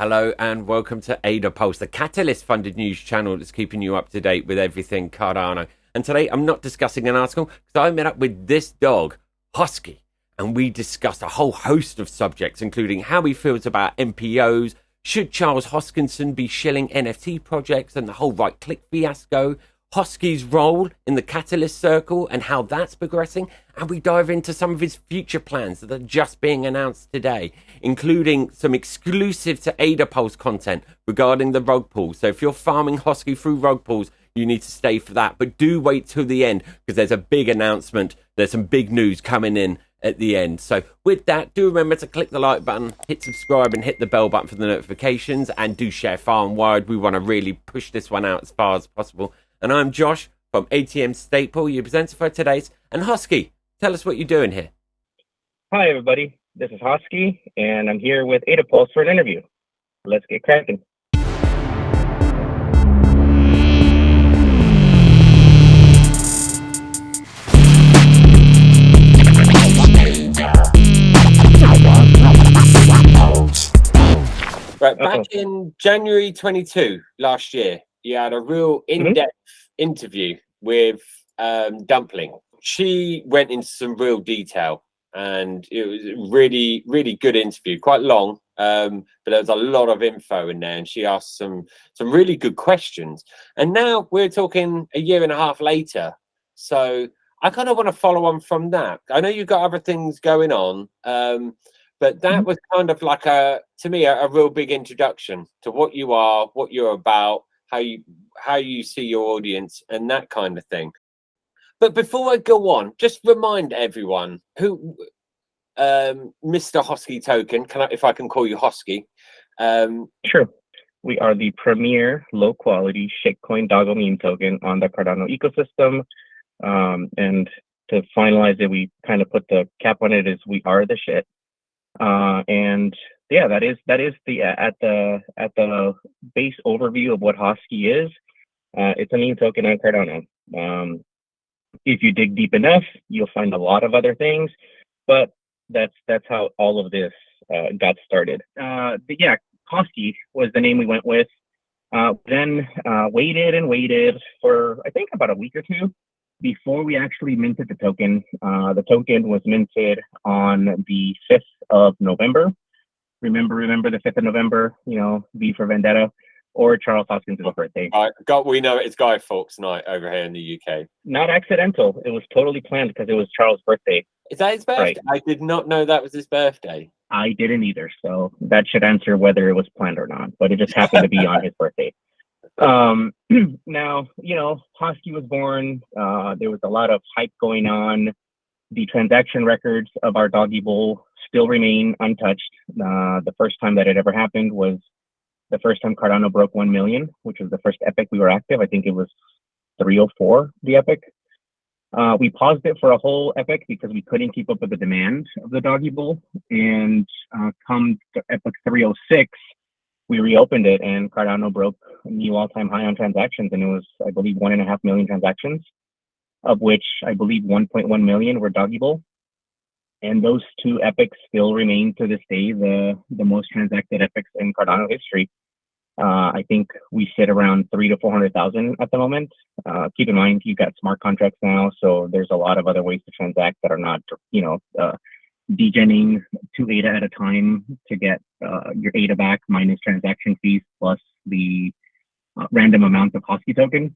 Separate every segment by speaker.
Speaker 1: Hello and welcome to AdaPulse, the Catalyst funded news channel that's keeping you up to date with everything Cardano. And today I'm not discussing an article because I met up with this dog, Hosky, and we discussed a whole host of subjects, including how he feels about MPOs, should Charles Hoskinson be shilling NFT projects and the whole right-click fiasco, Hosky's role in the Catalyst circle and how that's progressing, and we dive into some of his future plans that are just being announced today, including some exclusive to AdaPulse content regarding the rug pull. So if you're farming Hosky through rug pulls, you need to stay for that, but do wait till the end because there's a big announcement. There's some big news coming in at the end. So with that, do remember to click the like button, hit subscribe and hit the bell button for the notifications, and do share far and wide. We want to really push this one out as far as possible. And I'm Josh from ATM Staple, your presenter for today's. And Hosky, tell us what you're doing here.
Speaker 2: Hi, everybody. This is Hosky, and I'm here with AdaPulse for an interview. Let's get cracking.
Speaker 1: Right, back in January 22 last year, you had a real in-depth interview with Dumpling. She went into some real detail, and it was a really, really good interview. Quite long, but there was a lot of info in there, and she asked some really good questions. And now we're talking a year and a half later, so I kind of want to follow on from that. I know you've got other things going on, but that was kind of like to me, a real big introduction to what you are, what you're about, how you see your audience, and that kind of thing. But before I go on, just remind everyone who Mr. Hosky Token, if I can call you Hosky.
Speaker 2: Sure. We are the premier low-quality shitcoin doggo meme token on the Cardano ecosystem. And to finalize it, we kind of put the cap on it as we are the shit. And yeah, that is the at the base overview of what Hosky is. It's a meme token on Cardano. If you dig deep enough, you'll find a lot of other things, but that's how all of this got started. But yeah, Hosky was the name we went with. Then waited for I think about a week or two before we actually minted the token. The token was minted on the 5th of November. Remember the 5th of November, V for Vendetta, or Charles Hoskinson's birthday.
Speaker 1: We know it's Guy Fawkes night over here in the UK.
Speaker 2: Not accidental. It was totally planned because it was Charles' birthday.
Speaker 1: Is that his birthday? Right. I did not know that was his birthday.
Speaker 2: I didn't either, so that should answer whether it was planned or not, but it just happened to be on his birthday. Now, Hosky was born. There was a lot of hype going on. The transaction records of our doggy bull still remain untouched. The first time that it ever happened was the first time Cardano broke 1 million, which was the first epoch we were active. I think it was 304, the epoch. We paused it for a whole epoch because we couldn't keep up with the demand of the doggy bull. And come to epoch 306, we reopened it, and Cardano broke a new all-time high on transactions, and it was, I believe, 1.5 million transactions, of which I believe 1.1 million were doggy bull. And those two epochs still remain to this day the most transacted epochs in Cardano history. I think we sit around 300,000 to 400,000 at the moment. Keep in mind, you've got smart contracts now, so there's a lot of other ways to transact that are not, degenning to ADA at a time to get your ADA back minus transaction fees plus the random amount of Hosky token.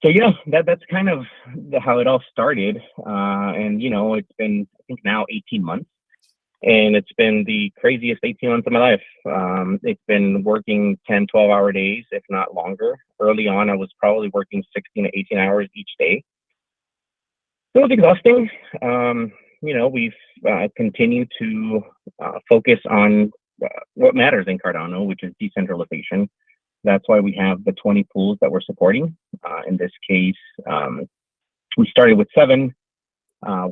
Speaker 2: So yeah, that's kind of how it all started. And it's been, I think now 18 months, and it's been the craziest 18 months of my life. It's been working 10, 12-hour days, if not longer. Early on, I was probably working 16 to 18 hours each day. So it was exhausting. We've continued to focus on what matters in Cardano, which is decentralization. That's why we have the 20 pools that we're supporting. In this case, we started with 7.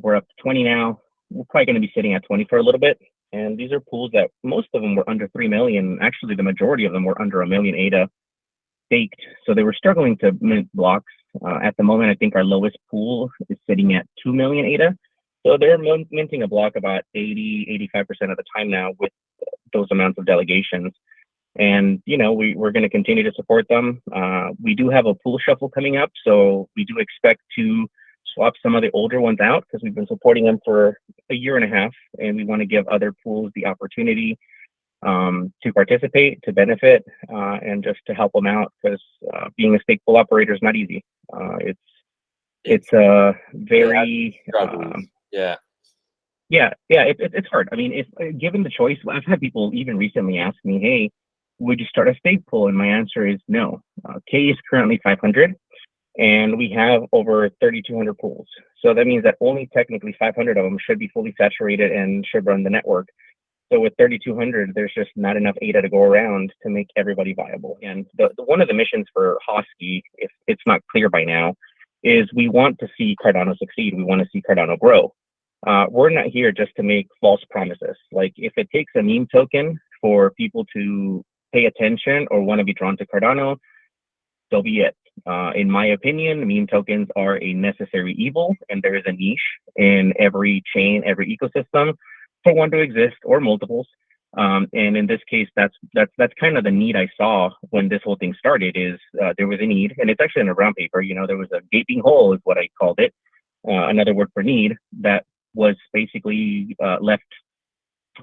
Speaker 2: We're up to 20 now. We're probably going to be sitting at 20 for a little bit. And these are pools that most of them were under 3 million. Actually, the majority of them were under 1 million ADA staked. So they were struggling to mint blocks. At the moment, I think our lowest pool is sitting at 2 million ADA. So they're minting a block about 80, 85% of the time now with those amounts of delegations. And, we're going to continue to support them. We do have a pool shuffle coming up, so we do expect to swap some of the older ones out because we've been supporting them for a year and a half, and we want to give other pools the opportunity to participate, to benefit, and just to help them out, because being a stake pool operator is not easy. It's a very it's hard. I mean, if given the choice, I've had people even recently ask me, "Hey, would you start a stake pool?" And my answer is no. K is currently 500, and we have over 3,200 pools. So that means that only technically 500 of them should be fully saturated and should run the network. So with 3,200, there's just not enough ADA to go around to make everybody viable. And the one of the missions for Hosky, if it's not clear by now, is we want to see Cardano succeed. We want to see Cardano grow. We're not here just to make false promises. Like, if it takes a meme token for people to pay attention or want to be drawn to Cardano, so be it. In my opinion, meme tokens are a necessary evil, and there is a niche in every chain, every ecosystem for one to exist, or multiples. And in this case, that's kind of the need I saw when this whole thing started. Is there was a need, and it's actually in a brown paper. There was a gaping hole, is what I called it, another word for need, that was basically left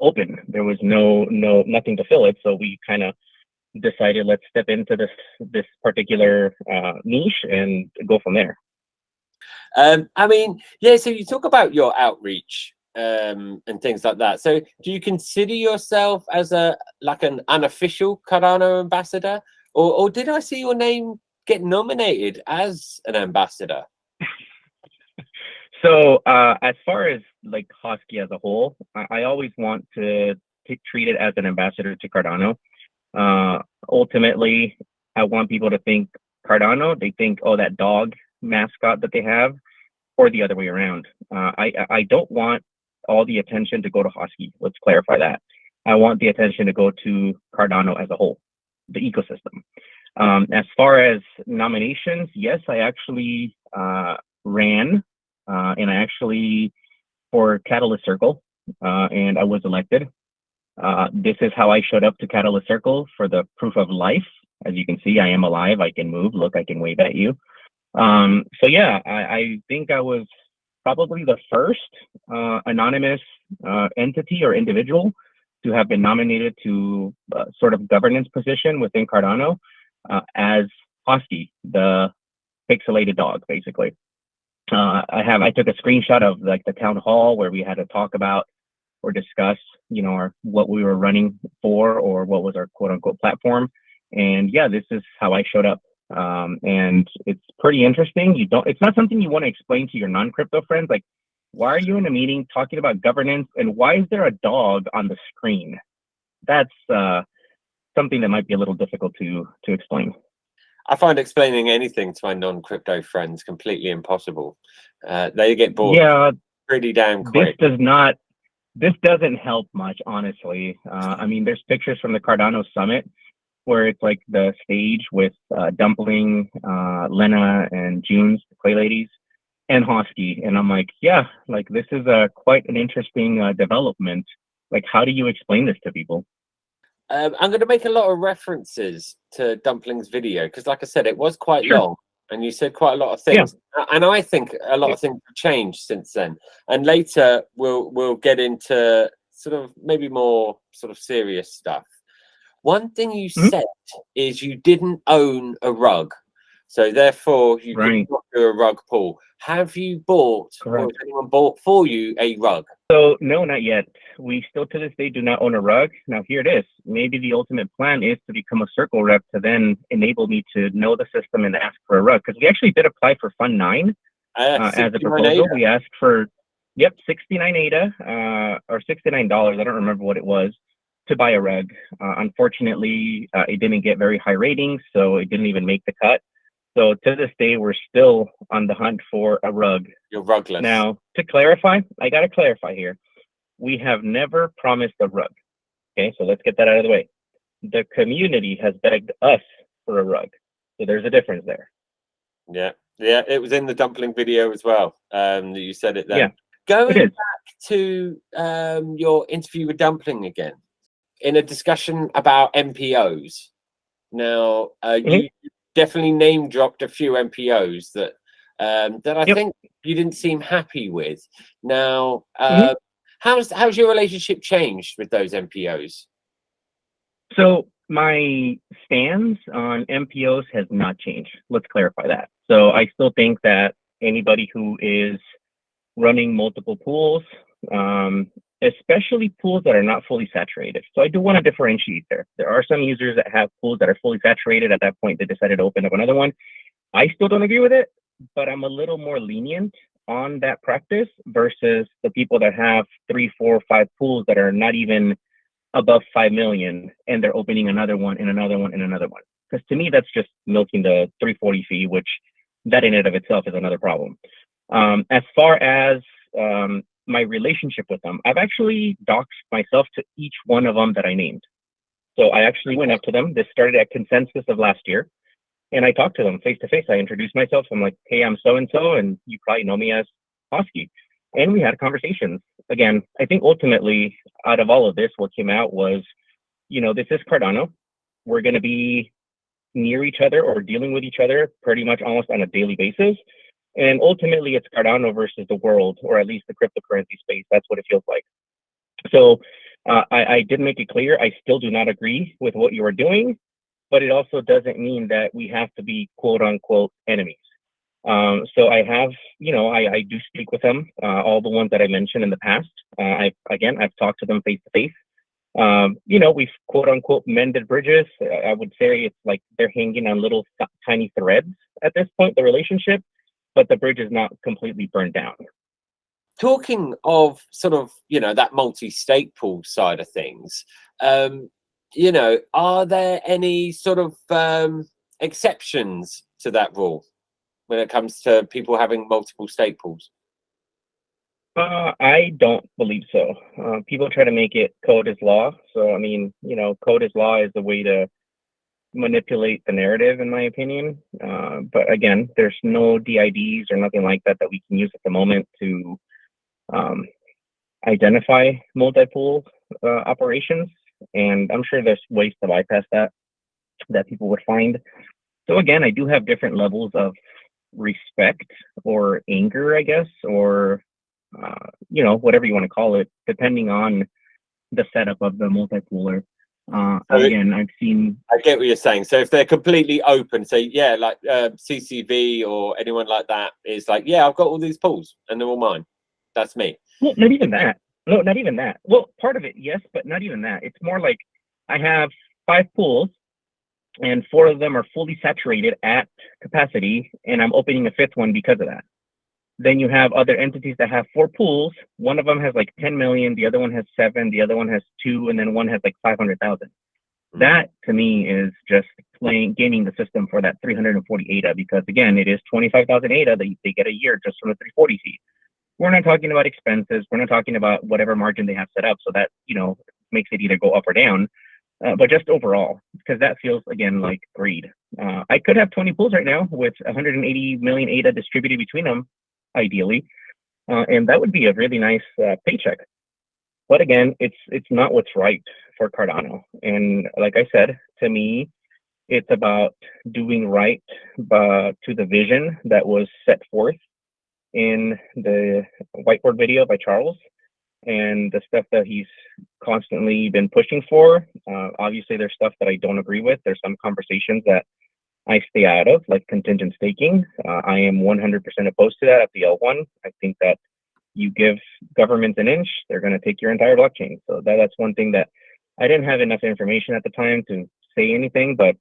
Speaker 2: open. There was nothing to fill it, so we kind of decided, let's step into this particular niche and go from there.
Speaker 1: I mean, yeah. So you talk about your outreach and things like that. So do you consider yourself as an unofficial Cardano ambassador, or did I see your name get nominated as an ambassador?
Speaker 2: So as far as like Hosky as a whole, I always want to treat it as an ambassador to Cardano. Ultimately, I want people to think Cardano. They think, oh, that dog mascot that they have, or the other way around. I don't want all the attention to go to Hosky. Let's clarify that. I want the attention to go to Cardano as a whole, the ecosystem. As far as nominations, yes, I actually ran, and I actually for Catalyst Circle, and I was elected. This is how I showed up to Catalyst Circle, for the proof of life. As you can see, I am alive. I can move. Look, I can wave at you. So yeah, I think I was probably the first anonymous entity or individual to have been nominated to sort of governance position within Cardano as Hosky, the pixelated dog, basically. I took a screenshot of like the town hall where we had to talk about or discuss, what we were running for, or what was our quote unquote platform. And yeah, this is how I showed up. And it's pretty interesting. It's not something you want to explain to your non-crypto friends. Like, why are you in a meeting talking about governance, and why is there a dog on the screen? That's something that might be a little difficult to explain.
Speaker 1: I find explaining anything to my non-crypto friends completely impossible. They get bored pretty damn quick.
Speaker 2: This doesn't help much, honestly. I mean, there's pictures from the Cardano Summit where it's like the stage with Dumpling, Lena, and June's, the Clay Ladies, and Hosky. And I'm like, yeah, like this is quite an interesting development. Like, how do you explain this to people?
Speaker 1: I'm going to make a lot of references to Dumpling's video because, like I said, it was quite long, and you said quite a lot of things. Yeah. And I think a lot of things have changed since then. And later we'll get into sort of maybe more sort of serious stuff. One thing you said is you didn't own a rug, so therefore you could not do a rug pull. Have you bought, or has anyone bought for you a rug?
Speaker 2: So no, not yet. We still to this day do not own a rug. Now here it is. Maybe the ultimate plan is to become a circle rep to then enable me to know the system and ask for a rug. Because we actually did apply for Fund 9 as a proposal. ADA. We asked for 69 ADA or $69. I don't remember what it was, to buy a rug. Unfortunately, it didn't get very high ratings, so it didn't even make the cut. So to this day, we're still on the hunt for a rug.
Speaker 1: You're rugless.
Speaker 2: Now, to clarify, I got to clarify here. We have never promised a rug. Okay, so let's get that out of the way. The community has begged us for a rug. So there's a difference there.
Speaker 1: Yeah, it was in the Dumpling video as well. You said it then.
Speaker 2: Yeah,
Speaker 1: Going back to your interview with Dumpling again, in a discussion about MPOs. Now, you definitely name dropped a few MPOs that I think you didn't seem happy with. Now, how's your relationship changed with those MPOs?
Speaker 2: So my stance on MPOs has not changed. Let's clarify that. So I still think that anybody who is running multiple pools, especially pools that are not fully saturated. So I do want to differentiate there. There are some users that have pools that are fully saturated. At that point, they decided to open up another one. I still don't agree with it, but I'm a little more lenient on that practice versus the people that have 3, 4, 5 pools that are not even above 5 million and they're opening another one and another one and another one. Because to me, that's just milking the 340 fee, which that in and of itself is another problem. As far as my relationship with them, I've actually doxed myself to each one of them that I named. So I actually went up to them. This started at consensus of last year. And I talked to them face to face. I introduced myself. I'm like, hey, I'm so-and-so, and you probably know me as Hosky. And we had conversations. Again, I think ultimately out of all of this, what came out was, this is Cardano. We're going to be near each other or dealing with each other pretty much almost on a daily basis. And ultimately, it's Cardano versus the world, or at least the cryptocurrency space. That's what it feels like. So I did make it clear. I still do not agree with what you are doing, but it also doesn't mean that we have to be quote unquote enemies. So I have, I do speak with them, all the ones that I mentioned in the past. I've talked to them face to face. We've quote unquote mended bridges. I would say it's like they're hanging on little tiny threads at this point, the relationship, but the bridge is not completely burned down.
Speaker 1: Talking of sort of, that multi-stake pool side of things, are there any sort of exceptions to that rule when it comes to people having multiple stake pools?
Speaker 2: I don't believe so. People try to make it code is law. So, code is law is the way to manipulate the narrative, in my opinion. But again, there's no DIDs or nothing like that we can use at the moment to identify multi-pool operations. And I'm sure there's ways to bypass that people would find. So again, I do have different levels of respect or anger, I guess, or whatever you want to call it, depending on the setup of the multi-pooler. Again, I've seen.
Speaker 1: I get what you're saying. So if they're completely open, say, like CCV or anyone like that is like, I've got all these pools and they're all mine. That's me.
Speaker 2: Well, not even that. No, not even that. Well, part of it, yes, but not even that. It's more like I have 5 pools and 4 of them are fully saturated at capacity, and I'm opening a 5th one because of that. Then you have other entities that have 4 pools. One of them has like 10 million, the other one has 7, the other one has 2, and then one has like 500,000. That to me is just gaming the system for that 340 ADA, because again, it is 25,000 ADA that they get a year just from the 340 fee. We're not talking about expenses. We're not talking about whatever margin they have set up, so that makes it either go up or down. But just overall, because that feels again like greed. I could have 20 pools right now with 180 million ADA distributed between them, ideally, and that would be a really nice paycheck. But again, it's not what's right for Cardano. And like I said, to me, it's about doing right to the vision that was set forth in the whiteboard video by Charles and the stuff that he's constantly been pushing for. Obviously, there's stuff that I don't agree with. There's some conversations that I stay out of, like contingent staking. I am 100% opposed to that at the L1. I think that you give governments an inch, they're going to take your entire blockchain. So that's one thing that I didn't have enough information at the time to say anything. But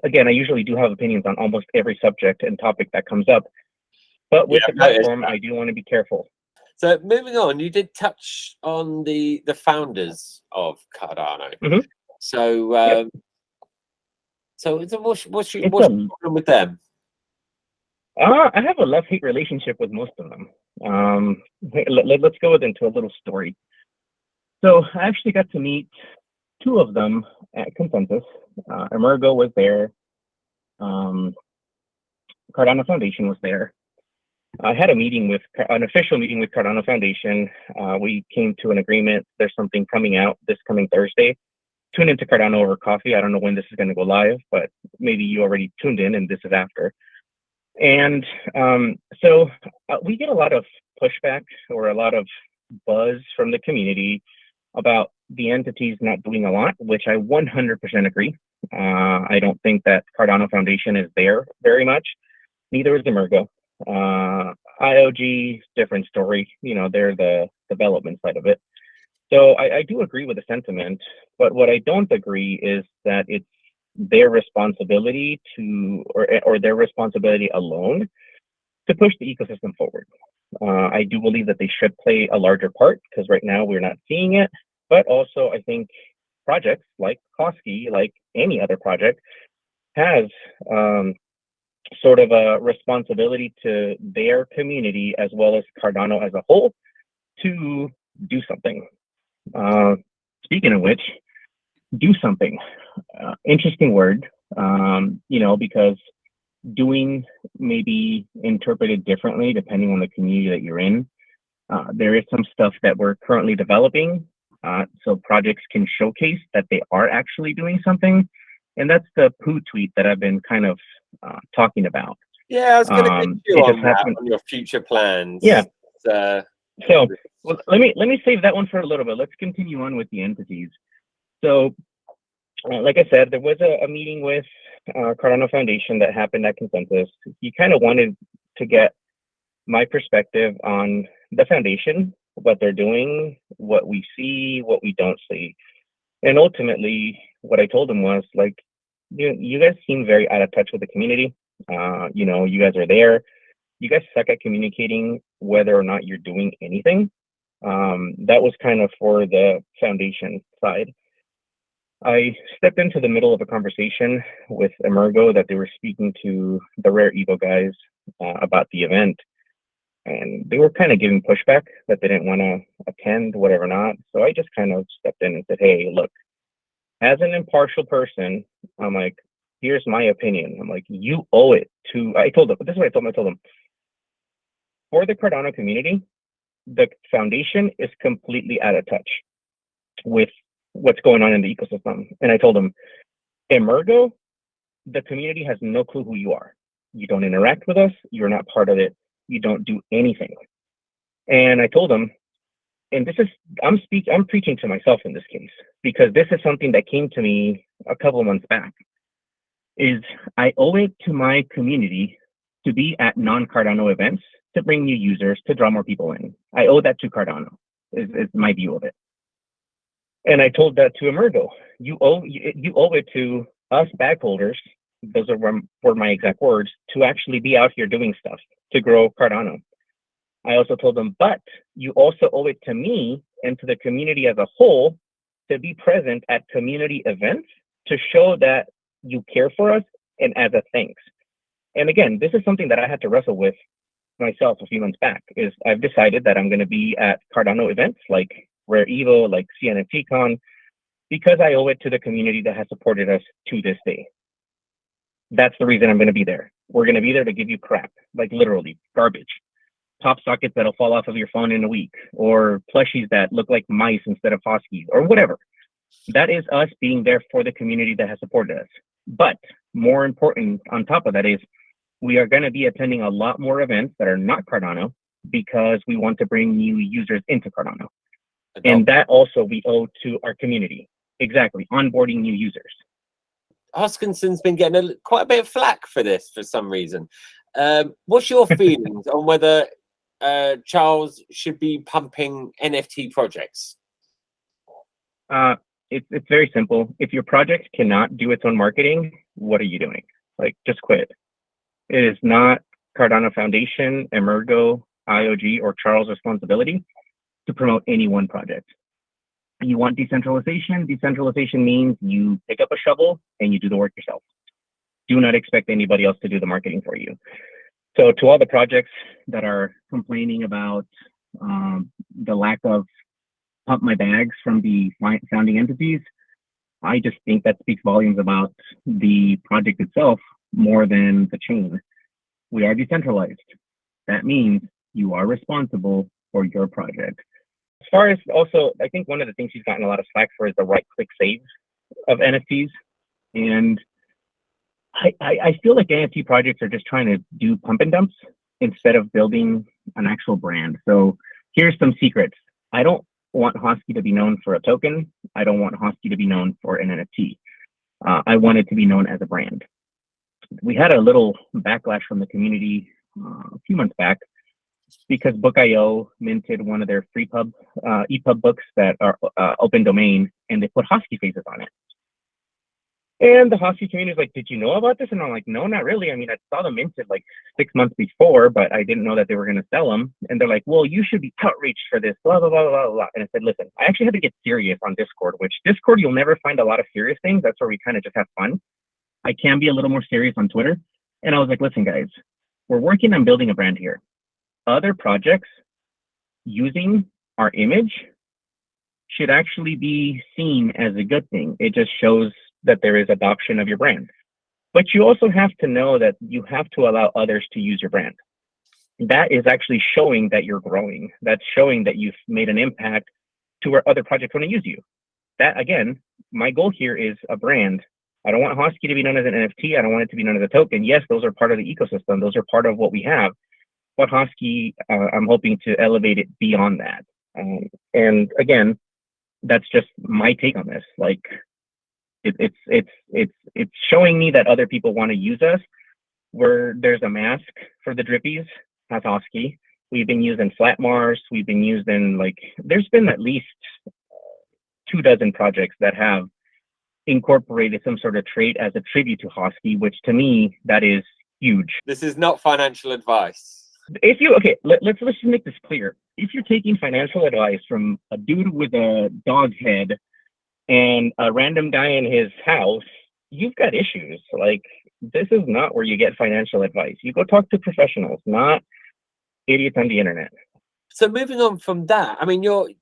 Speaker 2: again, I usually do have opinions on almost every subject and topic that comes up. But with the platform, I do want to be careful.
Speaker 1: So moving on, you did touch on the founders of Cardano.
Speaker 2: Mm-hmm.
Speaker 1: So, what's your problem with them?
Speaker 2: I have a love-hate relationship with most of them. Let's go into a little story. So I actually got to meet 2 of them at Consensus. Emergo was there. Cardano Foundation was there. I had an official meeting with Cardano Foundation. We came to an agreement. There's something coming out this coming Thursday. Tune into Cardano over coffee. I don't know when this is going to go live, but maybe you already tuned in and this is after. And so we get a lot of pushback or a lot of buzz from the community about the entities not doing a lot, which I 100% agree. I don't think that Cardano Foundation is there very much. Neither is Emergo. IOG, different story. They're the development side of it. So I do agree with the sentiment, but what I don't agree is that it's their responsibility or their responsibility alone to push the ecosystem forward. I do believe that they should play a larger part because right now we're not seeing it, but also I think projects like Hosky, like any other project, has sort of a responsibility to their community as well as Cardano as a whole to do something. Speaking of which, do something. Interesting word, because doing may be interpreted differently depending on the community that you're in. There is some stuff that we're currently developing, so projects can showcase that they are actually doing something. And that's the P.O.O tweet that I've been kind of talking about.
Speaker 1: Yeah, I was going to get you on that, on your future plans.
Speaker 2: Yeah. So well, let me save that one for a little bit. Let's continue on with the entities. So, like I said, there was a meeting with Cardano Foundation that happened at Consensus. He kind of wanted to get my perspective on the foundation, what they're doing, what we see, what we don't see. And ultimately, what I told him was like, you guys seem very out of touch with the community. You guys are there. You guys suck at communicating whether or not you're doing anything. That was kind of for the foundation side. I stepped into the middle of a conversation with Emergo that they were speaking to the Rare Evo guys about the event. And they were kind of giving pushback that they didn't want to attend, whatever not. So I just kind of stepped in and said, hey, look, as an impartial person, I'm like, here's my opinion. I'm like, you owe it to, I told them, this is what I told them. For the Cardano community, the foundation is completely out of touch with what's going on in the ecosystem. And I told them, Emergo, the community has no clue who you are. You don't interact with us. You're not part of it. You don't do anything. And I told them, and this is, I'm preaching to myself in this case, because this is something that came to me a couple of months back, is I owe it to my community to be at non-Cardano events, to bring new users, to draw more people in. I owe that to Cardano, is my view of it. And I told that to Emergo. You owe it to us bag holders, those were my exact words, to actually be out here doing stuff to grow Cardano. I also told them, but you also owe it to me and to the community as a whole to be present at community events to show that you care for us and as a thanks. And again, this is something that I had to wrestle with myself a few months back, is I've decided that I'm going to be at Cardano events like Rare Evo, like CNFTCon, because I owe it to the community that has supported us to this day. That's the reason I'm going to be there. We're going to be there to give you crap, like literally garbage. Top sockets that'll fall off of your phone in a week, or plushies that look like mice instead of Hoskies, or whatever. That is us being there for the community that has supported us. But more important on top of that is we are going to be attending a lot more events that are not Cardano because we want to bring new users into Cardano. And that also we owe to our community. Exactly, onboarding new users.
Speaker 1: Hoskinson's been getting quite a bit of flack for this for some reason. What's your feelings on whether Charles should be pumping NFT projects?
Speaker 2: It's very simple. If your project cannot do its own marketing, what are you doing? Like, just quit. It is not Cardano Foundation, Emergo, IOG, or Charles' responsibility to promote any one project. You want decentralization? Decentralization means you pick up a shovel and you do the work yourself. Do not expect anybody else to do the marketing for you. So to all the projects that are complaining about the lack of pump my bags from the founding entities, I just think that speaks volumes about the project itself more than the chain. We are decentralized. That means you are responsible for your project. As far as also, I think one of the things he's gotten a lot of slack for is the right-click save of NFTs. And I feel like NFT projects are just trying to do pump and dumps instead of building an actual brand. So here's some secrets. I don't want Hosky to be known for a token. I don't want Hosky to be known for an NFT. I want it to be known as a brand. We had a little backlash from the community a few months back because Book.io minted one of their free EPUB books that are open domain, and they put Hosky faces on it. And the Hosky community is like, did you know about this? And I'm like, no, not really. I mean, I saw them minted like 6 months before, but I didn't know that they were going to sell them. And they're like, well, you should be outreached for this, blah, blah, blah, blah, blah. And I said, listen, I actually had to get serious on Discord, which Discord, you'll never find a lot of serious things. That's where we kind of just have fun. I can be a little more serious on Twitter. And I was like, listen, guys, we're working on building a brand here. Other projects using our image should actually be seen as a good thing. It just shows that there is adoption of your brand. But you also have to know that you have to allow others to use your brand. That is actually showing that you're growing. That's showing that you've made an impact to where other projects want to use you. That, again, my goal here is a brand. I don't want Hosky to be known as an NFT. I don't want it to be known as a token. Yes, those are part of the ecosystem. Those are part of what we have. But Hosky, I'm hoping to elevate it beyond that. And again, that's just my take on this. Like, it's showing me that other people want to use us. Where there's a mask for the drippies, has Hosky. We've been using flat Mars. We've been using, like, there's been at least 24 projects that have incorporated some sort of trait as a tribute to Hosky, which to me, that is huge.
Speaker 1: This is not financial advice.
Speaker 2: If you, okay, let's just make this clear. If you're taking financial advice from a dude with a dog head and a random guy in his house, you've got issues. Like, this is not where you get financial advice. You go talk to professionals, not idiots on the internet.
Speaker 1: So moving on from that, I mean, you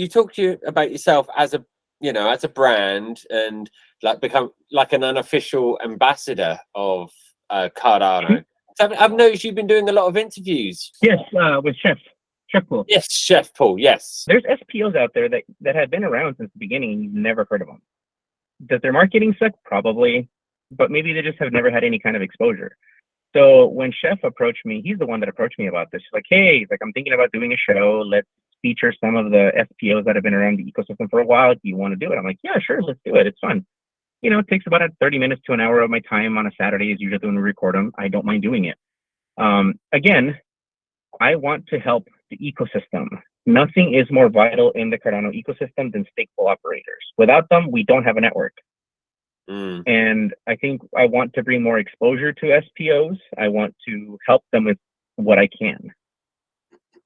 Speaker 1: talk about yourself as a, as a brand and like become like an unofficial ambassador of Cardano. So I've noticed you've been doing a lot of interviews.
Speaker 2: Yes, with Chef Paul.
Speaker 1: Yes, Chef Paul, yes.
Speaker 2: There's SPOs out there that have been around since the beginning and you've never heard of them. Does their marketing suck? Probably, but maybe they just have never had any kind of exposure. So when Chef approached me, he's the one that approached me about this. He's like, hey, I'm thinking about doing a show. Let's feature some of the SPOs that have been around the ecosystem for a while. Do you want to do it? I'm like, yeah, sure, let's do it. It's fun. It takes about 30 minutes to an hour of my time on a Saturday is usually when we record them. I don't mind doing it. Again, I want to help the ecosystem. Nothing is more vital in the Cardano ecosystem than stake pool operators. Without them, we don't have a network. And I think I want to bring more exposure to SPOs. I want to help them with what I can.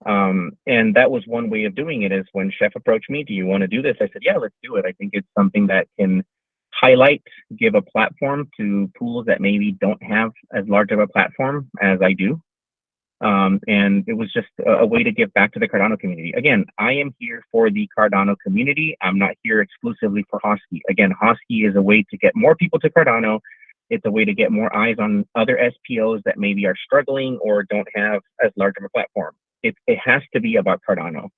Speaker 2: And that was one way of doing it is when Chef approached me, do you want to do this? I said, yeah, let's do it. I think it's something that can highlight, give a platform to pools that maybe don't have as large of a platform as I do. And it was just a way to give back to the Cardano community. Again, I am here for the Cardano community. I'm not here exclusively for Hosky. Again, Hosky is a way to get more people to Cardano. It's a way to get more eyes on other SPOs that maybe are struggling or don't have as large of a platform. It has to be about Cardano.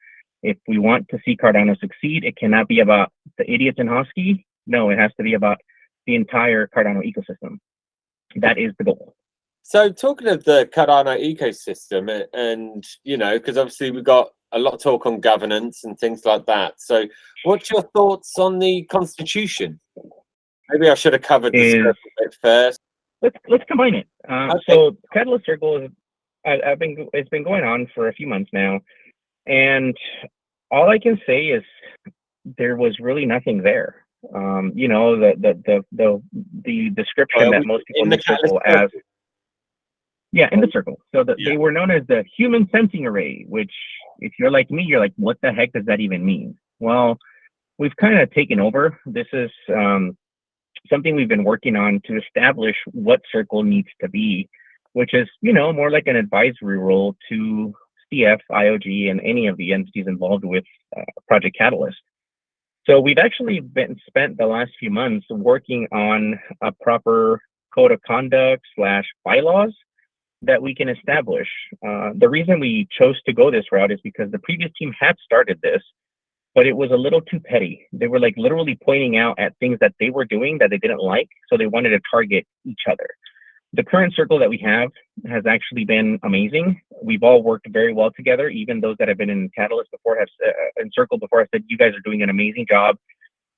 Speaker 2: If we want to see Cardano succeed, it cannot be about the idiots in Hosky. No, it has to be about the entire Cardano ecosystem. That is the goal.
Speaker 1: So talking of the Cardano ecosystem and, because obviously we've got a lot of talk on governance and things like that. So what's your thoughts on the Constitution? Maybe I should have covered this a bit first.
Speaker 2: Let's combine it.
Speaker 1: Okay.
Speaker 2: So Catalyst Circle it's been going on for a few months now. And all I can say is there was really nothing there. The description that most people in the circle as in the circle. So they were known as the human sensing array, which if you're like me, you're like, what the heck does that even mean? Well, we've kind of taken over. This is something we've been working on to establish what circle needs to be, which is, more like an advisory role to CF, IOG, and any of the entities involved with Project Catalyst. So we've actually spent the last few months working on a proper code of conduct / bylaws that we can establish. The reason we chose to go this route is because the previous team had started this, but it was a little too petty. They were like literally pointing out at things that they were doing that they didn't like, so they wanted to target each other. The current circle that we have has actually been amazing. We've all worked very well together. Even those that have been in Catalyst before have in Circle before have said, you guys are doing an amazing job.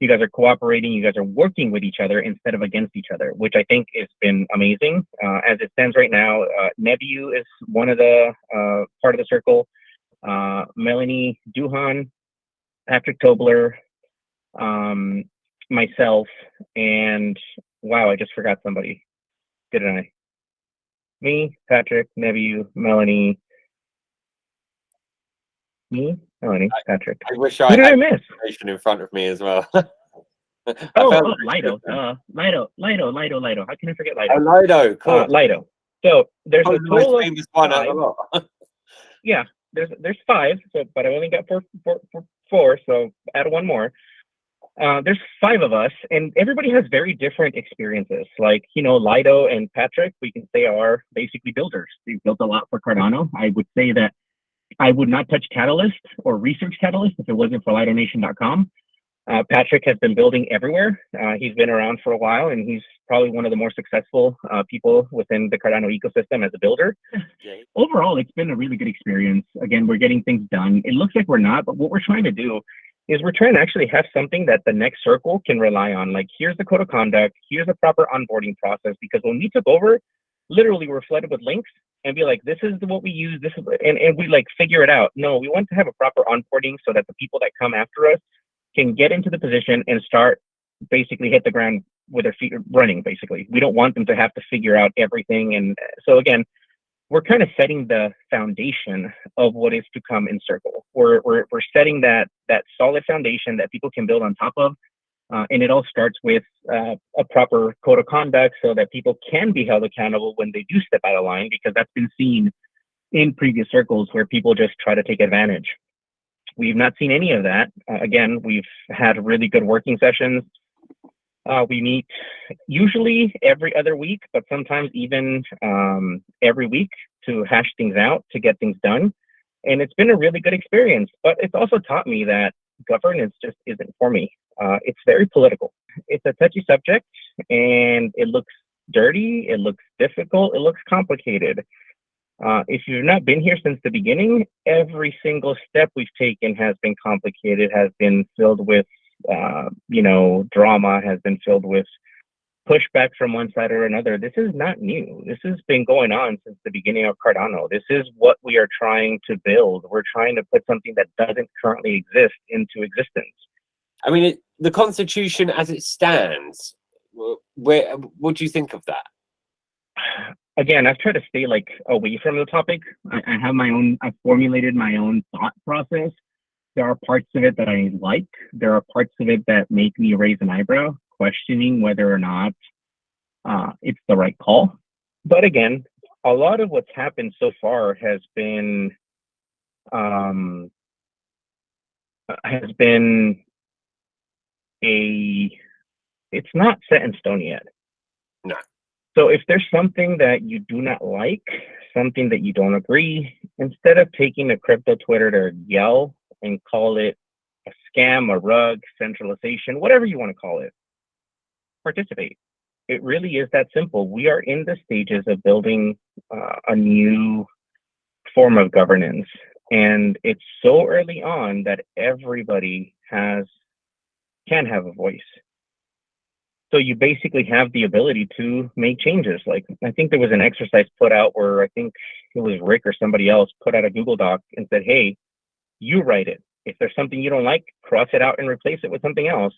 Speaker 2: You guys are cooperating. You guys are working with each other instead of against each other, which I think has been amazing. As it stands right now, Nebu is one of the part of the circle. Melanie Duhan, Patrick Tobler, myself, and wow, I just forgot somebody. Didn't I? Me, Patrick, Nebu, Melanie. Me, Melanie, Patrick.
Speaker 1: I wish
Speaker 2: Who
Speaker 1: I
Speaker 2: did
Speaker 1: had
Speaker 2: I miss?
Speaker 1: information in front of me as well.
Speaker 2: Lido. Lido. How can I forget Lido?
Speaker 1: Lido, cool.
Speaker 2: Lido. So there's a total of
Speaker 1: famous one out
Speaker 2: five.
Speaker 1: of a lot.
Speaker 2: Yeah, there's five, so but I only got four, so add one more. There's five of us, and everybody has very different experiences. Like, you know, Lido and Patrick, we can say are basically builders. They've built a lot for Cardano. I would say that I would not touch Catalyst or research Catalyst if it wasn't for LidoNation.com. Patrick has been building everywhere. He's been around for a while, and he's probably one of the more successful people within the Cardano ecosystem as a builder. Okay. Overall, it's been a really good experience. Again, we're getting things done. It looks like we're not, but what we're trying to do is we're trying to actually have something that the next circle can rely on. Like, here's the code of conduct, here's a proper onboarding process, because when we took over, literally we're flooded with links and be like, this is what we use, this is, and we like figure it out. No, we want to have a proper onboarding so that the people that come after us can get into the position and start basically hit the ground with their feet running, basically. We don't want them to have to figure out everything. And so again, we're kind of setting the foundation of what is to come in Circle. We're setting that solid foundation that people can build on top of. And it all starts with a proper code of conduct so that people can be held accountable when they do step out of line, because that's been seen in previous circles where people just try to take advantage. We've not seen any of that. Again, we've had really good working sessions. We meet usually every other week, but sometimes even every week to hash things out, to get things done. And it's been a really good experience, but it's also taught me that governance just isn't for me. It's very political. It's a touchy subject, and it looks dirty, it looks difficult, it looks complicated. If you've not been here since the beginning, every single step we've taken has been complicated, has been filled with, drama, has been filled with pushback from one side or another. This is not new. This has been going on since the beginning of Cardano. This is what we are trying to build. We're trying to put something that doesn't currently exist into existence.
Speaker 1: I mean, the Constitution as it stands, what do you think of that?
Speaker 2: Again, I've tried to stay like away from the topic. I have my own, I've formulated my own thought process. There are parts of it that I like. There are parts of it that make me raise an eyebrow, questioning whether or not it's the right call. But again, a lot of what's happened so far has been it's not set in stone yet.
Speaker 1: No.
Speaker 2: So if there's something that you do not like, something that you don't agree, instead of taking a crypto Twitter to yell and call it a scam, a rug, centralization, whatever you want to call it, participate. It really is that simple. We are in the stages of building a new form of governance. And it's so early on that everybody can have a voice. So you basically have the ability to make changes. Like, I think there was an exercise put out where I think it was Rick or somebody else put out a Google Doc and said, hey, you write it. If there's something you don't like, cross it out and replace it with something else.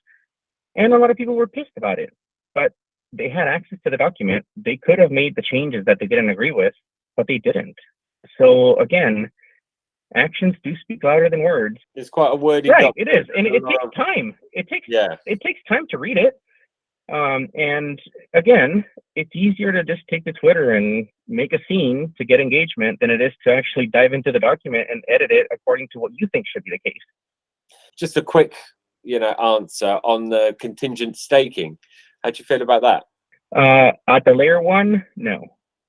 Speaker 2: And a lot of people were pissed about it, but they had access to the document. They could have made the changes that they didn't agree with, but they didn't. So again, actions do speak louder than words.
Speaker 1: It's quite a wordy
Speaker 2: document. It is, and it takes time. It takes time to read it. And again, it's easier to just take to Twitter and make a scene to get engagement than it is to actually dive into the document and edit it according to what you think should be the case.
Speaker 1: Just a quick, answer on the contingent staking. How do you feel about that?
Speaker 2: At the layer one, no.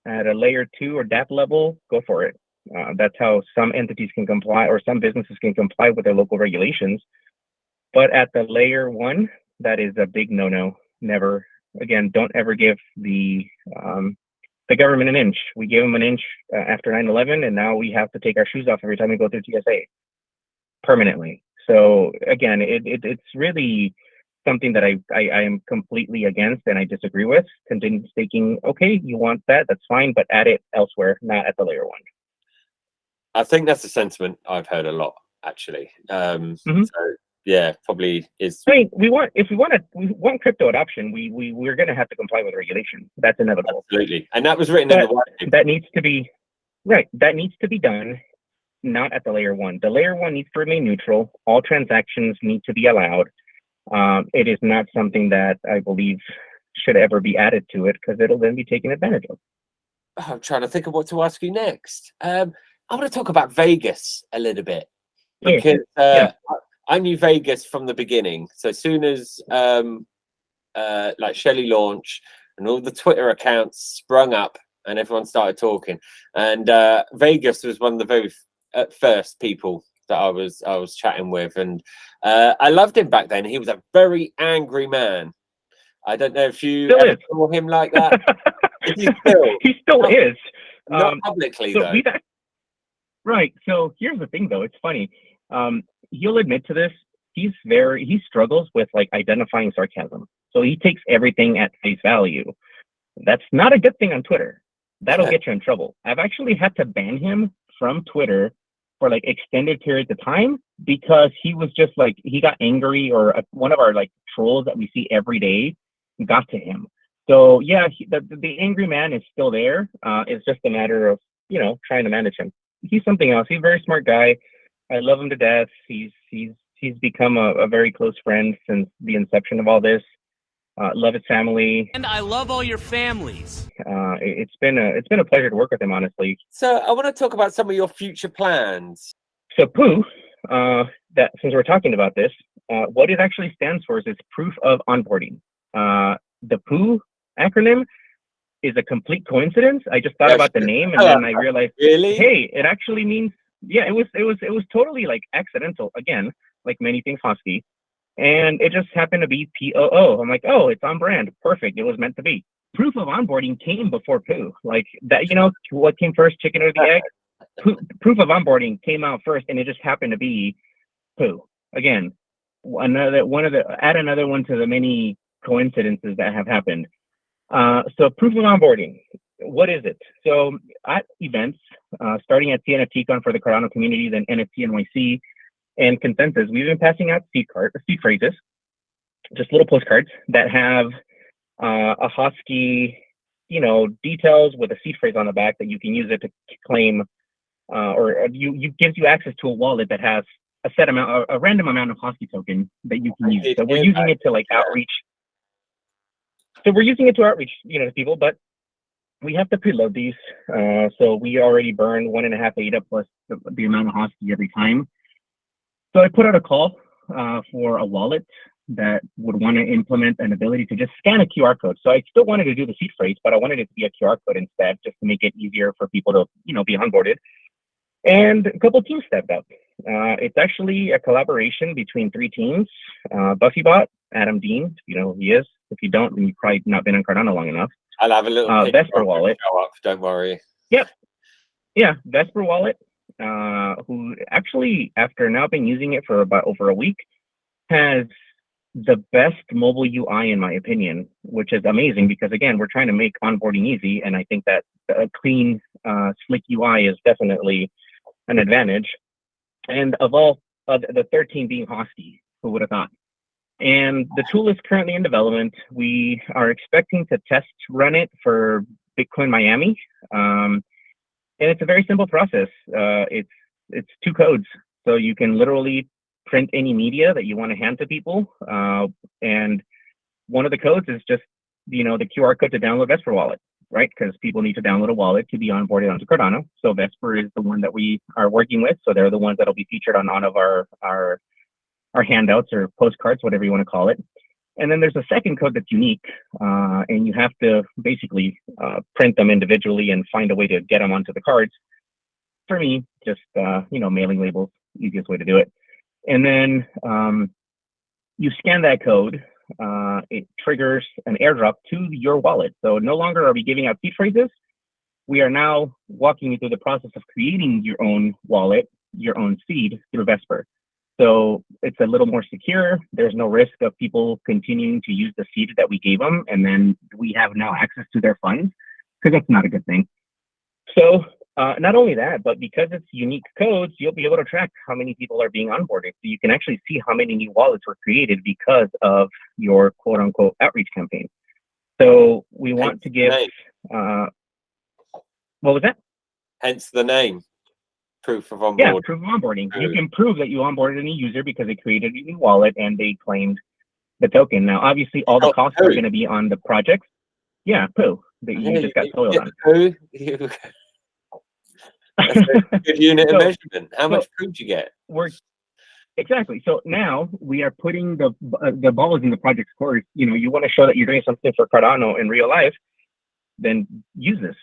Speaker 2: at a layer 2 or DApp level, go for it. That's how some entities can comply, or some businesses can comply with their local regulations. But at the layer 1, that is a big no-no. Never, again, don't ever give the government an inch. We gave them an inch after 9/11, and now we have to take our shoes off every time we go through TSA permanently. So again, it's really something that I am completely against and I disagree with. Contingent staking, okay, you want that, that's fine, but add it elsewhere, not at the layer 1.
Speaker 1: I think that's a sentiment I've heard a lot, actually. So yeah, probably is.
Speaker 2: I mean, we want crypto adoption. We're going to have to comply with regulation. That's inevitable.
Speaker 1: Absolutely, and that was written in the white paper.
Speaker 2: That needs to be right. That needs to be done, not at the layer 1. The layer 1 needs to remain neutral. All transactions need to be allowed. It is not something that I believe should ever be added to it, because it'll then be taken advantage of.
Speaker 1: I'm trying to think of what to ask you next. I want to talk about Vegas a little bit, because I knew Vegas from the beginning. So as soon as like Shelley launched and all the Twitter accounts sprung up and everyone started talking, and Vegas was one of the very first people that I was chatting with, and I loved him back then. He was a very angry man. I don't know if you ever saw him like that.
Speaker 2: He still is.
Speaker 1: Not publicly, though.
Speaker 2: Right. So here's the thing, though. It's funny. He'll admit to this. He struggles with like identifying sarcasm. So he takes everything at face value. That's not a good thing on Twitter. That'll get you in trouble. I've actually had to ban him from Twitter for like extended periods of time, because he was just like, he got angry, or one of our like trolls that we see every day got to him. So yeah, the angry man is still there. It's just a matter of, trying to manage him. He's something else. He's a very smart guy. I love him to death. He's become a very close friend since the inception of all this. Love his family,
Speaker 3: and I love all your families.
Speaker 2: It's been a pleasure to work with him, honestly.
Speaker 1: So I want to talk about some of your future plans.
Speaker 2: So P.O.O, that since we're talking about this, what it actually stands for is proof of onboarding. The P.O.O acronym is a complete coincidence. I just thought about the name, and then I realized, hey, it actually means, it was totally like accidental, again, like many things Hosky. And it just happened to be P.O.O. I'm like, oh, it's on brand. Perfect. It was meant to be. Proof of onboarding came before P.O.O. Like that, what came first, chicken or the egg? Proof of onboarding came out first, and it just happened to be P.O.O. Again, add another one to the many coincidences that have happened. So proof of onboarding, what is it? So at events, starting at CNFTCon for the Cardano community, then NFT NYC, and Consensus, we've been passing out seed phrases, just little postcards that have a Hosky, details with a seed phrase on the back that you can use it to claim, or you gives you access to a wallet that has a random amount of Hosky token that you can use. So we're using it to like outreach. So we're using it to outreach, to people, but we have to preload these. So we already burn 1.5 ADA plus the amount of Hosky every time. So I put out a call for a wallet that would want to implement an ability to just scan a QR code. So I still wanted to do the seed phrase, but I wanted it to be a QR code instead, just to make it easier for people to, be onboarded. And a couple teams stepped up. It's actually a collaboration between 3 teams. BuffyBot, Adam Dean, you know who he is. If you don't, then you've probably not been on Cardano long enough.
Speaker 1: I'll have a little
Speaker 2: Vesper Wallet.
Speaker 1: Go up, don't worry.
Speaker 2: Yep. Yeah, Vesper Wallet, who actually, after now been using it for about over a week, has the best mobile UI in my opinion, which is amazing because again, we're trying to make onboarding easy, and I think that a clean, slick UI is definitely an advantage. And of all the 13 being Hosky, who would have thought? And the tool is currently in development. We are expecting to test run it for Bitcoin Miami, and it's a very simple process. It's 2 codes, so you can literally print any media that you want to hand to people, and one of the codes is just the QR code to download Vesper Wallet, right? Because people need to download a wallet to be onboarded onto Cardano. So Vesper is the one that we are working with. So they're the ones that'll be featured on all of our handouts or postcards, whatever you want to call it. And then there's a second code that's unique, and you have to basically print them individually and find a way to get them onto the cards. For me, just mailing labels, easiest way to do it. And then you scan that code. It triggers an airdrop to your wallet. So no longer are we giving out seed phrases. We are now walking you through the process of creating your own wallet, your own seed through Vesper. So it's a little more secure. There's no risk of people continuing to use the seed that we gave them, and then we have now access to their funds, because that's not a good thing. So not only that, but because it's unique codes, you'll be able to track how many people are being onboarded. So you can actually see how many new wallets were created because of your quote unquote outreach campaign. So we want to give, what was that?
Speaker 1: Hence the name. Proof of onboarding.
Speaker 2: Yeah, proof of onboarding. You can prove that you onboarded a new user because they created a new wallet and they claimed the token. Now, obviously, all the costs are going to be on the projects. Yeah, P.O.O. That you just got soiled on.
Speaker 1: P.O.O. That's a good unit of measurement. How much P.O.O. do you get?
Speaker 2: Exactly. So now we are putting the balls in the project's court. You want to show that you're doing something for Cardano in real life, then use this.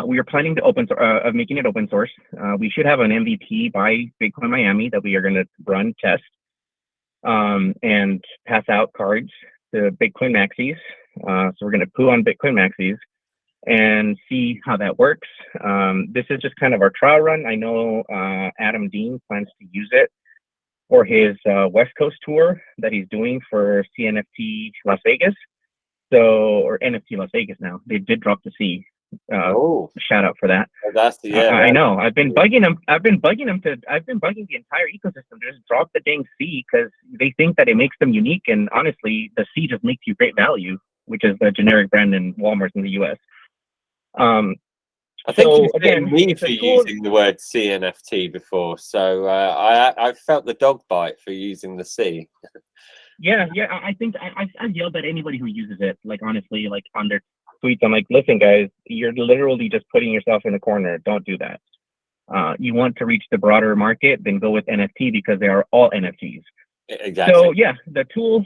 Speaker 2: We are planning to making it open source. We should have an MVP by Bitcoin Miami that we are going to run test and pass out cards to Bitcoin Maxis. So we're going to P.O.O. on Bitcoin Maxis and see how that works. This is just kind of our trial run. I know Adam Dean plans to use it for his West Coast tour that he's doing for CNFT Las Vegas. Or NFT Las Vegas now. They did drop the C. Shout out for that. I know. I've been bugging them. I've been bugging the entire ecosystem to just drop the dang C, because they think that it makes them unique. And honestly, the C just makes you great value, which is the generic brand in Walmart in the US.
Speaker 1: I think you've been me for using the word CNFT before, so I felt the dog bite for using the C.
Speaker 2: Yeah. I think I've yelled at anybody who uses it. Like, honestly, like on their tweets, I'm like, listen, guys, you're literally just putting yourself in a corner. Don't do that. You want to reach the broader market, then go with NFT, because they are all NFTs.
Speaker 1: Exactly.
Speaker 2: So yeah, the tool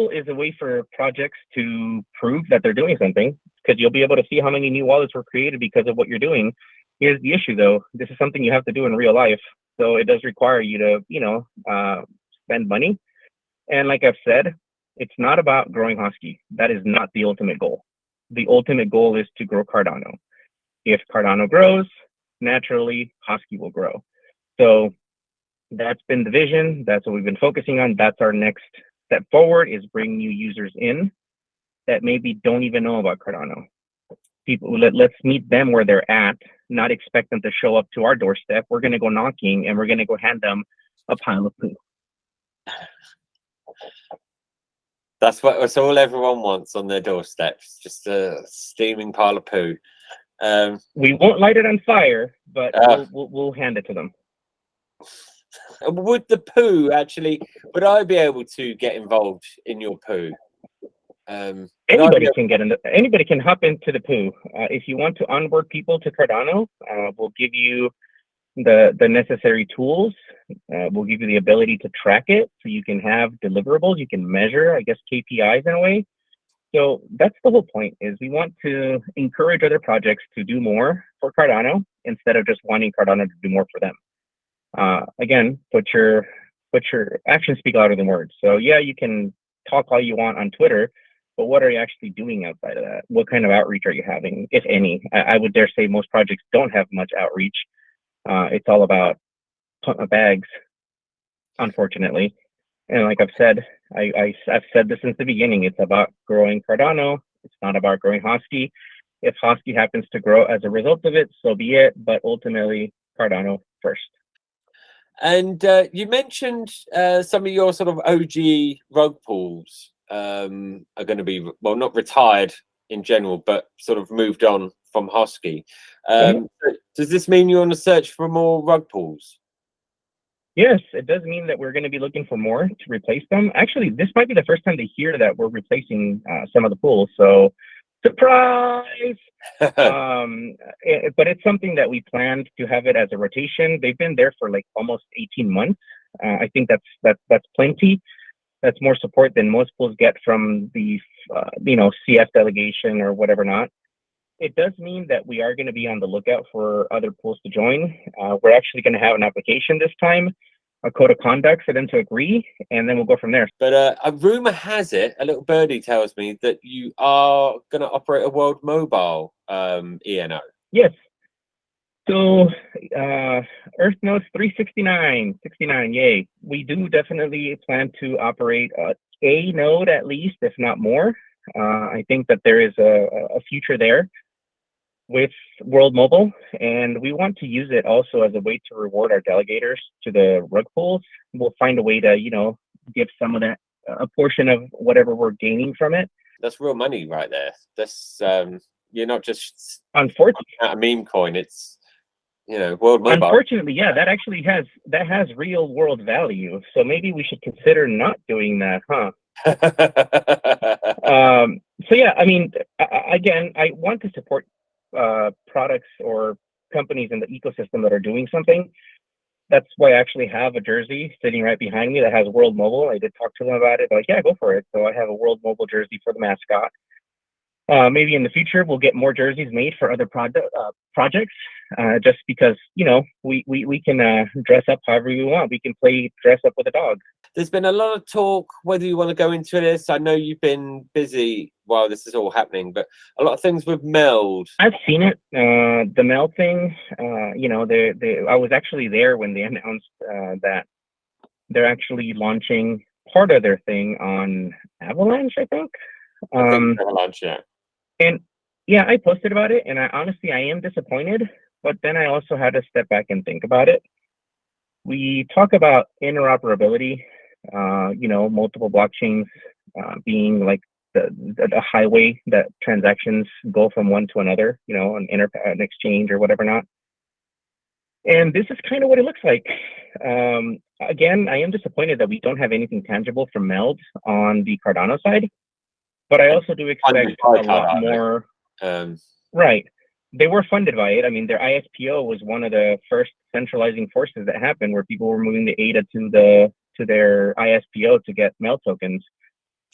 Speaker 2: is a way for projects to prove that they're doing something, because you'll be able to see how many new wallets were created because of what you're doing. Here's the issue, though. This is something you have to do in real life, so it does require you to, spend money. And like I've said, it's not about growing Hosky. That is not the ultimate goal. The ultimate goal is to grow Cardano. If Cardano grows, naturally, Hosky will grow. So that's been the vision. That's what we've been focusing on. That's our next step forward, is bring new users in that maybe don't even know about Cardano. Let's meet them where they're at, not expect them to show up to our doorstep. We're going to go knocking, and we're going to go hand them a pile of poo.
Speaker 1: That's all everyone wants on their doorsteps, just a steaming pile of poo.
Speaker 2: We won't light it on fire, but we'll hand it to them.
Speaker 1: Would the poo actually? Would I be able to get involved in your poo?
Speaker 2: Anybody can hop into the poo. If you want to onboard people to Cardano, we'll give you the necessary tools. We'll give you the ability to track it, so you can have deliverables. You can measure, I guess, KPIs in a way. So that's the whole point, is we want to encourage other projects to do more for Cardano instead of just wanting Cardano to do more for them. Again, put your actions speak louder than words. So yeah, you can talk all you want on Twitter, but what are you actually doing outside of that? What kind of outreach are you having, if any? I would dare say most projects don't have much outreach. It's all about bags, unfortunately. And like I've said, I've said this since the beginning, it's about growing Cardano. It's not about growing Hosky. If Hosky happens to grow as a result of it, so be it. But ultimately, Cardano first.
Speaker 1: And you mentioned some of your sort of OG rug pools are going to be, well, not retired in general, but sort of moved on from Hosky. Does this mean you're on a search for more rug pools?
Speaker 2: Yes, it does mean that we're going to be looking for more to replace them. Actually, this might be the first time they hear that we're replacing some of the pools. So, surprise! But it's something that we planned to have it as a rotation. They've been there for like almost 18 months. I think that's plenty. That's more support than most pools get from the, CF delegation or whatever not. It does mean that we are going to be on the lookout for other pools to join. We're actually going to have an application this time, a code of conduct for them to agree, and then we'll go from there.
Speaker 1: But a rumor has it, a little birdie tells me that you are going to operate a World Mobile ENO.
Speaker 2: Yes. So Earth Nodes 369, yay. We do definitely plan to operate a node at least, if not more. I think that there is a future there with World Mobile, and we want to use it also as a way to reward our delegators to the rug pools. We'll find a way to, give some of that, a portion of whatever we're gaining from it.
Speaker 1: That's real money right there. That's you're not just
Speaker 2: unfortunately
Speaker 1: a meme coin. It's World Mobile.
Speaker 2: Unfortunately, yeah, that actually has real world value. So maybe we should consider not doing that, huh? So yeah, I mean, again, I want to support products or companies in the ecosystem that are doing something. That's why I actually have a jersey sitting right behind me that has World Mobile. I did talk to them about it. They're like, yeah, go for it. So I have a World Mobile jersey for the mascot. Maybe in the future we'll get more jerseys made for other projects, just because we can dress up however we want. We can play dress up with a dog.
Speaker 1: There's been a lot of talk, whether you want to go into this. I know you've been busy while this is all happening, but a lot of things with MELD.
Speaker 2: I've seen it. The MELD thing, I was actually there when they announced that they're actually launching part of their thing on Avalanche, I think.
Speaker 1: Avalanche, yeah.
Speaker 2: And yeah, I posted about it, and I am disappointed, but then I also had to step back and think about it. We talk about interoperability, multiple blockchains being like the highway that transactions go from one to another, an exchange or whatever not. And this is kind of what it looks like. Again, I am disappointed that we don't have anything tangible from MELD on the Cardano side. But I also do expect a lot more. Right. They were funded by it. I mean, their ISPO was one of the first centralizing forces that happened, where people were moving the ADA to their ISPO to get MELD tokens.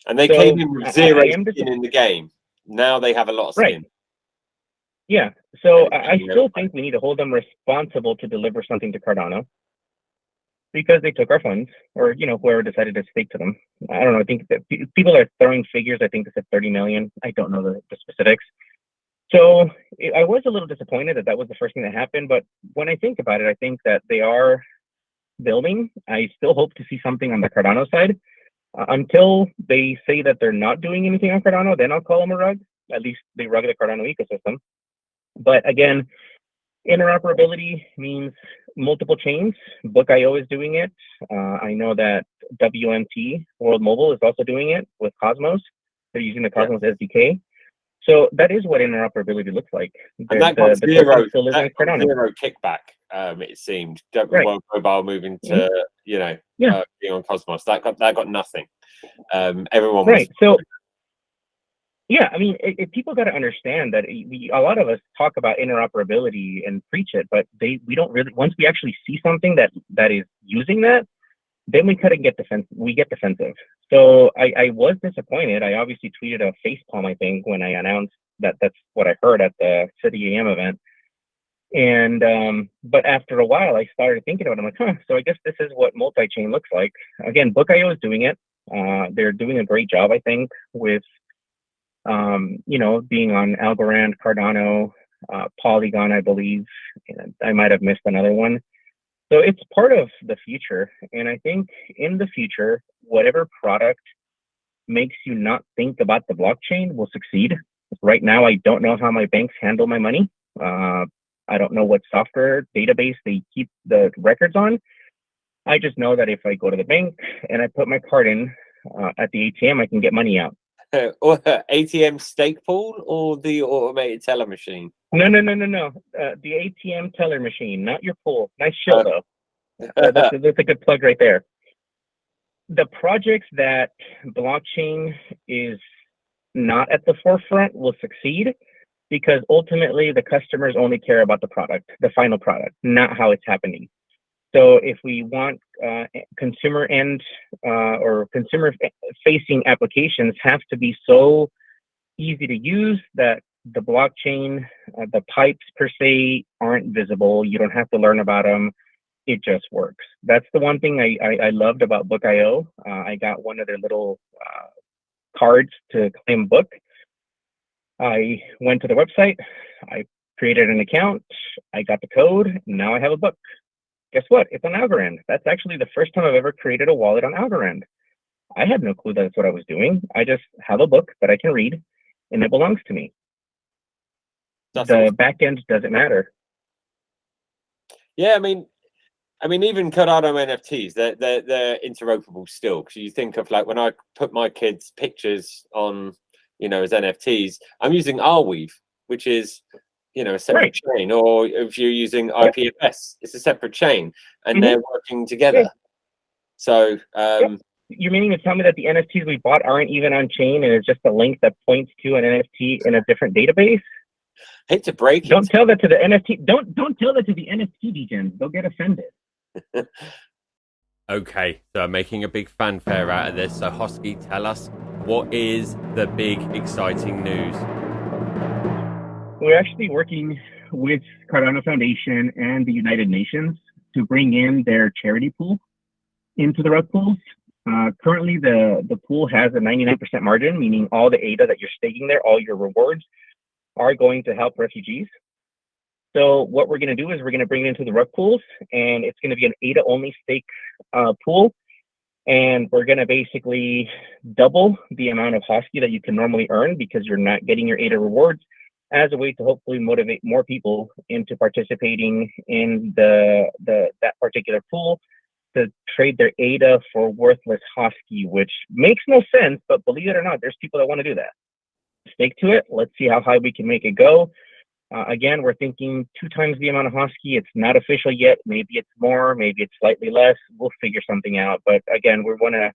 Speaker 1: And they came in with zero skin in the game. Now they have a lot of skin.
Speaker 2: Right. Yeah. So I still think we need to hold them responsible to deliver something to Cardano, because they took our funds, or whoever decided to stake to them. I don't know. I think that people are throwing figures. I think they said 30 million. I don't know the specifics. So I was a little disappointed that was the first thing that happened. But when I think about it, I think that they are building. I still hope to see something on the Cardano side. Until they say that they're not doing anything on Cardano, then I'll call them a rug. At least they rug the Cardano ecosystem. But again, interoperability means multiple chains. Book.io is doing it. I know that WMT, World Mobile, is also doing it with Cosmos. They're using the Cosmos SDK. So that is what interoperability looks like.
Speaker 1: And that got zero kickback, it seemed.
Speaker 2: Right.
Speaker 1: World Mobile moving to, being on Cosmos. That got nothing. Everyone was...
Speaker 2: Right. So yeah, I mean, people got to understand that a lot of us talk about interoperability and preach it, but we don't really. Once we actually see something that is using that, then we couldn't get defensive. We get defensive. So I was disappointed. I obviously tweeted a facepalm, I think, when I announced that that's what I heard at the City AM event. And but after a while, I started thinking about it. I'm like, so I guess this is what multi-chain looks like. Again, Book.io is doing it. They're doing a great job, I think, with being on Algorand, Cardano, Polygon, I believe. And I might have missed another one. So it's part of the future. And I think in the future, whatever product makes you not think about the blockchain will succeed. Right now, I don't know how my banks handle my money. I don't know what software database they keep the records on. I just know that if I go to the bank and I put my card in at the ATM, I can get money out.
Speaker 1: Or ATM stake pool or the automated teller machine?
Speaker 2: No. The ATM teller machine, not your pool. Nice show, though. That's a good plug right there. The projects that blockchain is not at the forefront will succeed, because ultimately the customers only care about the product, the final product, not how it's happening. So if we want consumer end or consumer facing applications have to be so easy to use that the blockchain, the pipes per se aren't visible. You don't have to learn about them. It just works. That's the one thing I loved about Book.io. I got one of their little cards to claim book. I went to the website. I created an account. I got the code. Now I have a book. Guess what? It's on Algorand. That's actually the first time I've ever created a wallet on Algorand. I had no clue that's what I was doing. I just have a book that I can read, and it belongs to me.
Speaker 1: That's
Speaker 2: the
Speaker 1: awesome.
Speaker 2: back end doesn't matter.
Speaker 1: Yeah, I mean, even Cardano NFTs, they're interoperable still. Because you think of like when I put my kids' pictures on, as NFTs, I'm using Arweave, which is, a separate chain. Or if you're using IPFS, it's a separate chain, and they're working together.
Speaker 2: Yeah.
Speaker 1: So,
Speaker 2: you meaning to tell me that the NFTs we bought aren't even on chain, and it's just a link that points to an NFT in a different database?
Speaker 1: Hate to break it.
Speaker 2: Don't tell that to the NFT. Don't tell that to the NFT degens. They'll get offended.
Speaker 1: Okay, so I'm making a big fanfare out of this. So Hosky, tell us, what is the big exciting news?
Speaker 2: We're actually working with Cardano Foundation and the United Nations to bring in their charity pool into the rug pools. Currently, the pool has a 99% margin, meaning all the ADA that you're staking there, all your rewards, are going to help refugees. So what we're going to do is we're going to bring it into the rug pools, and it's going to be an ADA-only stake pool. And we're going to basically double the amount of Hosky that you can normally earn because you're not getting your ADA rewards, as a way to hopefully motivate more people into participating in that particular pool to trade their ADA for worthless Hosky, which makes no sense, but believe it or not, there's people that want to do that. Stake to it. Let's see how high we can make it go. Again, we're thinking 2 times the amount of Hosky. It's not official yet. Maybe it's more, maybe it's slightly less. We'll figure something out. But again, we want to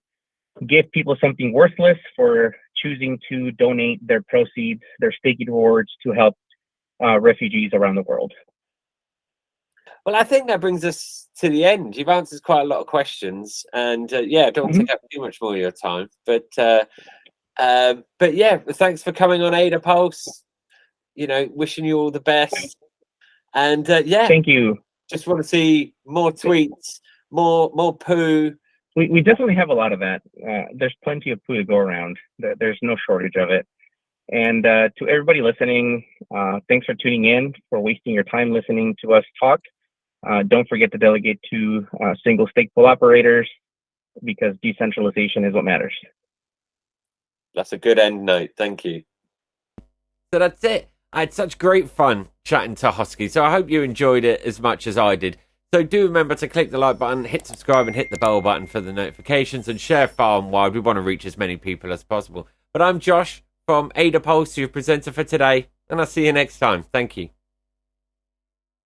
Speaker 2: give people something worthless for choosing to donate their proceeds, their staking rewards, to help refugees around the world.
Speaker 1: Well, I think that brings us to the end. You've answered quite a lot of questions, and I don't want to take up too much more of your time. But yeah, thanks for coming on AdaPulse. Wishing you all the best. And
Speaker 2: thank you.
Speaker 1: Just want to see more tweets, more P.O.O.
Speaker 2: We definitely have a lot of that. There's plenty of P.O.O. to go around. There's no shortage of it. And to everybody listening, thanks for tuning in, for wasting your time listening to us talk. Don't forget to delegate to single stake pool operators, because decentralization is what matters.
Speaker 1: That's a good end note. Thank you. So that's it. I had such great fun chatting to Hosky, so I hope you enjoyed it as much as I did. So do remember to click the like button, hit subscribe, and hit the bell button for the notifications, and share far and wide. We want to reach as many people as possible. But I'm Josh from AdaPulse, your presenter for today, and I'll see you next time. Thank you.